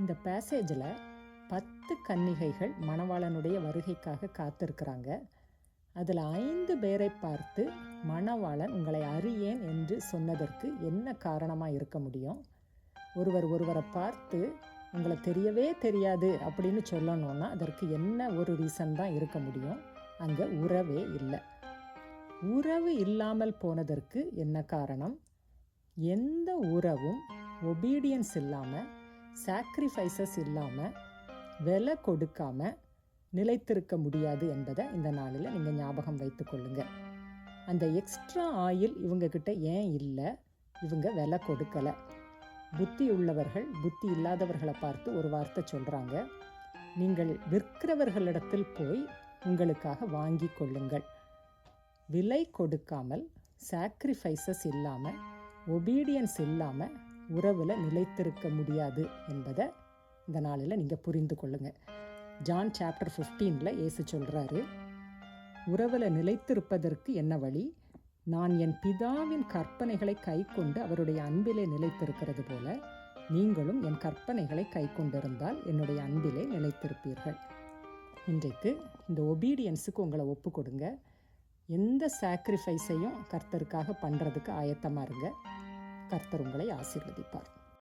இந்த பேசேஜில் 10 கன்னிகைகள் மணவாளனுடைய வருகைக்காக காத்திருக்கிறாங்க. அதில் 5 பேரை பார்த்து மணவாளன் உங்களை அறியேன் என்று சொன்னதற்கு என்ன காரணமாக இருக்க முடியும்? ஒருவரை பார்த்து உங்களை தெரியவே தெரியாது அப்படின்னு சொல்லணும்னா அதற்கு என்ன ஒரு ரீசன் தான் இருக்க முடியும்? அங்கே உறவே இல்லை. உறவு இல்லாமல் போனதற்கு என்ன காரணம்? எந்த உறவும் ஒபீடியன்ஸ் இல்லாமல், சாக்ரிஃபைசஸ் இல்லாமல், விலை கொடுக்காமல் நிலைத்திருக்க முடியாது என்பதை இந்த நாளில் நீங்கள் ஞாபகம் வைத்து கொள்ளுங்க. அந்த எக்ஸ்ட்ரா ஆயில் இவங்கக்கிட்ட ஏன் இல்லை? இவங்க விலை கொடுக்கலை. புத்தி உள்ளவர்கள் புத்தி இல்லாதவர்களை பார்த்து ஒரு வார்த்தை சொல்கிறாங்க, நீங்கள் விற்கிறவர்களிடத்தில் போய் உங்களுக்காக வாங்கி கொள்ளுங்கள். விலை கொடுக்காமல், சாக்ரிஃபைசஸ் இல்லாமல், ஒபீடியன்ஸ் இல்லாமல் உறவில் நிலைத்திருக்க முடியாது என்பதை இந்த நாளில் நீங்கள் புரிந்து கொள்ளுங்கள். ஜான் சாப்டர் 15 இயேசு சொல்கிறாரு, உறவில் நிலைத்திருப்பதற்கு என்ன வழி? நான் என் பிதாவின் கற்பனைகளை கை கொண்டு அவருடைய அன்பிலே நிலைத்திருக்கிறது போல நீங்களும் என் கற்பனைகளை கை கொண்டிருந்தால் என்னுடைய அன்பிலே நிலைத்திருப்பீர்கள். இன்றைக்கு இந்த ஒபீடியன்ஸுக்கு உங்களை ஒப்பு கொடுங்க. எந்த சாக்ரிஃபைஸையும் கர்த்தருக்காக பண்ணுறதுக்கு ஆயத்தமாக இருங்க. கர்த்தர் உங்களை ஆசீர்வதிப்பார்.